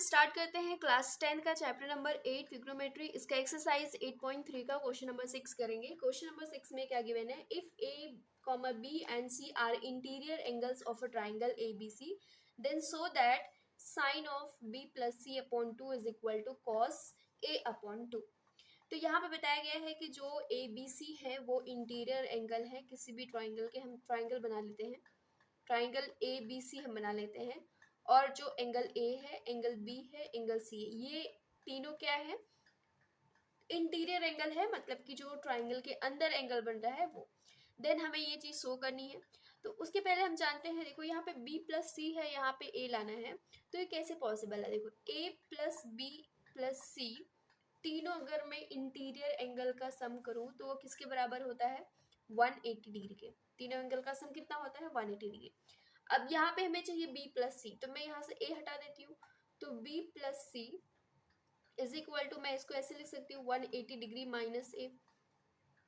Start करते हैं class 10 का चैप्टर नंबर 8 ट्रिग्नोमेट्री। इसका एक्सरसाइज 8.3 का क्वेश्चन नंबर 6 करेंगे। क्वेश्चन नंबर 6 में क्या गिवन है, if A comma B and C are interior angles of a triangle A B C then so that sine of B plus C upon 2 is equal to cos A upon 2। तो यहाँ पे बताया गया है कि जो ए B सी है वो इंटीरियर एंगल है किसी भी ट्राइंगल के। हम ट्राइंगल बना लेते हैं, ट्राइंगल ए बी सी हम बना लेते हैं, और जो एंगल ए है, एंगल बी है, एंगल सी है, ये तीनों क्या है, इंटीरियर एंगल है, मतलब कि जो ट्राइंगल के अंदर एंगल बन रहा है वो। देन हमें ये चीज शो करनी है। तो उसके पहले हम जानते हैं, देखो यहाँ पे b प्लस सी है, यहाँ पे a लाना है। तो ये कैसे पॉसिबल है, देखो a प्लस बी प्लस सी तीनों अगर मैं इंटीरियर एंगल का सम करूं तो वो किसके बराबर होता है, 180 डिग्री के। तीनों एंगल का सम कितना होता है, 180 डिग्री। अब यहाँ पे हमें चाहिए b प्लस सी, तो मैं यहाँ से a हटा देती हूँ, तो b plus C is equal to, मैं इसको ऐसे लिख सकती हूँ 180 डिग्री माइनस a।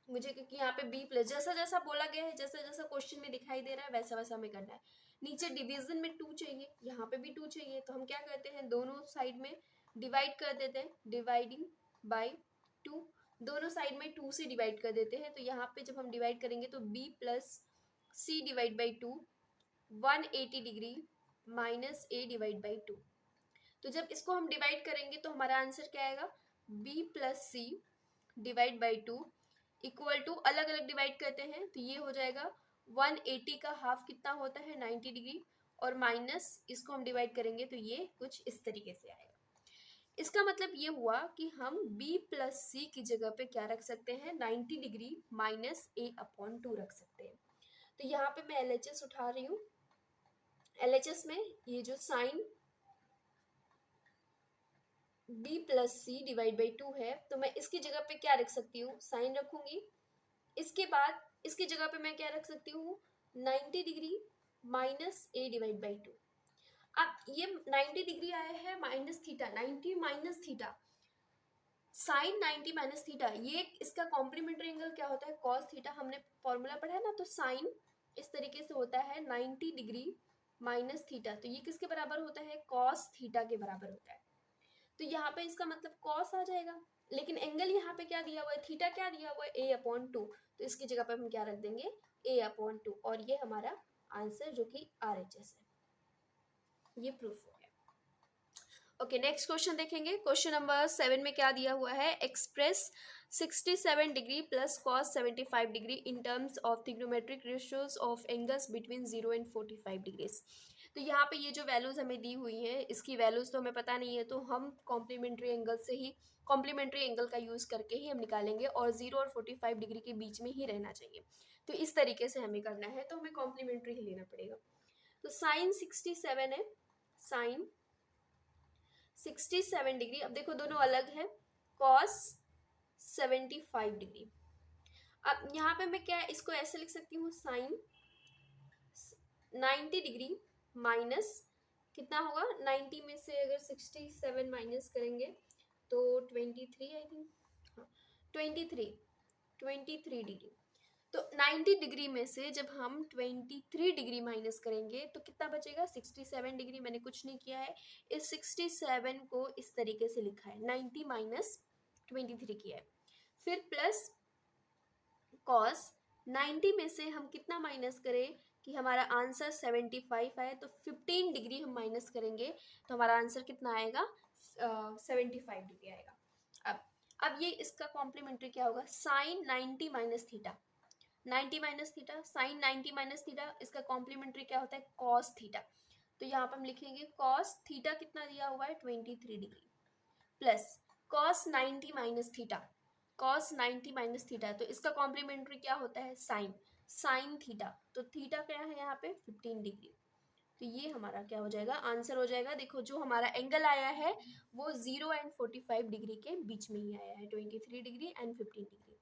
मुझे क्योंकि यहाँ पे b प्लस जैसा जैसा बोला गया है, जैसा जैसा क्वेश्चन में दिखाई दे रहा है वैसा वैसा हमें करना है। नीचे डिवीजन में 2 चाहिए, यहाँ पे भी 2 चाहिए, तो हम क्या करते हैं, दोनों साइड में डिवाइड कर देते हैं, डिवाइडिंग बाई 2। दोनों साइड में 2 से डिवाइड कर देते हैं। तो यहाँ पे जब हम डिवाइड करेंगे तो b plus C divide by 2 180 degree minus a divide by 2। तो जब इसको हम डिवाइड करेंगे तो हमारा आंसर क्या आएगा, b plus C divide by 2 equal to, अलग अलग डिवाइड करते हैं तो ये हो जाएगा 180 का हाफ कितना होता है, 90 डिग्री, और माइनस इसको हम डिवाइड करेंगे तो ये कुछ इस तरीके से आएगा। इसका मतलब ये हुआ कि हम b प्लस सी की जगह पे क्या रख सकते हैं, 90 डिग्री माइनस a अपॉन 2 रख सकते हैं। तो यहाँ पे मैं LHS उठा रही हूँ। LHS में ये जो sine b plus C divide by 2 है, तो मैं इसकी जगह पे क्या रख सकती हूँ, साइन रखूंगी। इसके बाद इसकी जगह पे मैं क्या रख सकती हूँ, 90 degree minus a divide by 2। अब ये 90 डिग्री आया है minus theta, 90 minus theta, sine 90 minus theta, ये इसका कॉम्प्लीमेंट्री एंगल क्या होता है, कॉस थीटा। हमने फॉर्मूला पढ़ा है ना, तो साइन इस तरीके से होता है 90 डिग्री माइनस थीटा, तो ये किसके बराबर होता है, कॉस थीटा के बराबर होता है। तो यहाँ पे इसका मतलब कॉस आ जाएगा, लेकिन एंगल यहाँ पे क्या दिया हुआ है, थीटा क्या दिया हुआ है, a अपॉन 2। तो इसकी जगह पे हम क्या रख देंगे, a अपॉन 2, और ये हमारा आंसर जो कि RHS है। ये प्रूफ हो गया। ओके, नेक्स्ट क्वेश्चन देखेंगे। क्वेश्चन नंबर 7 में क्या दिया हुआ है, express 67 degree plus cos 75 degree in terms of trigonometric ratios of angles between 0 and 45 degrees. तो यहाँ पे ये जो वैल्यूज हमें दी हुई हैं, इसकी वैल्यूज तो हमें पता नहीं है, तो हम कॉम्प्लीमेंट्री एंगल से ही, कॉम्प्लीमेंट्री एंगल का यूज करके ही हम निकालेंगे, और 0 और 45 डिग्री के बीच में ही रहना चाहिए। तो इस तरीके से हमें करना है, तो हमें कॉम्प्लीमेंट्री ही लेना पड़ेगा। तो साइन 67 है, साइन 67 डिग्री, अब देखो दोनों अलग है, कॉस 75 डिग्री। अब यहाँ पे मैं क्या इसको ऐसे लिख सकती हूँ, साइन 90 डिग्री माइनस कितना होगा, 90 में से अगर 67 माइनस करेंगे तो 23 आई थिंक, हाँ 23 डिग्री। तो 90 डिग्री में से जब हम 23 डिग्री माइनस करेंगे तो कितना बचेगा, 67 डिग्री। मैंने कुछ नहीं किया है, इस 67 को इस तरीके से लिखा है, 90 माइनस 23 किया है, फिर प्लस कॉस 90 में से हम कितना माइनस करें कि हमारा आंसर 75 आए, तो 15 डिग्री हम माइनस करेंगे तो हमारा आंसर कितना आएगा, 75 डिग्री आएगा। अब ये इसका कॉम्प्लीमेंट्री क्या होगा, sine 90 minus theta, 90 minus theta, sine 90 minus theta, इसका कॉम्प्लीमेंट्री क्या होता है, कॉस थीटा। तो यहाँ पर हम लिखेंगे कॉस थीटा कितना दिया हुआ है, 23 degree, plus cos 90 minus theta, cos 90 minus theta, तो इसका कॉम्प्लीमेंट्री क्या होता है, साइन, साइन थीटा। तो थीटा क्या है यहाँ पे, 15 डिग्री। तो ये हमारा क्या हो जाएगा, आंसर हो जाएगा। देखो जो हमारा एंगल आया है वो 0 एंड 45 डिग्री के बीच में ही आया है, 23 डिग्री एंड 15 डिग्री।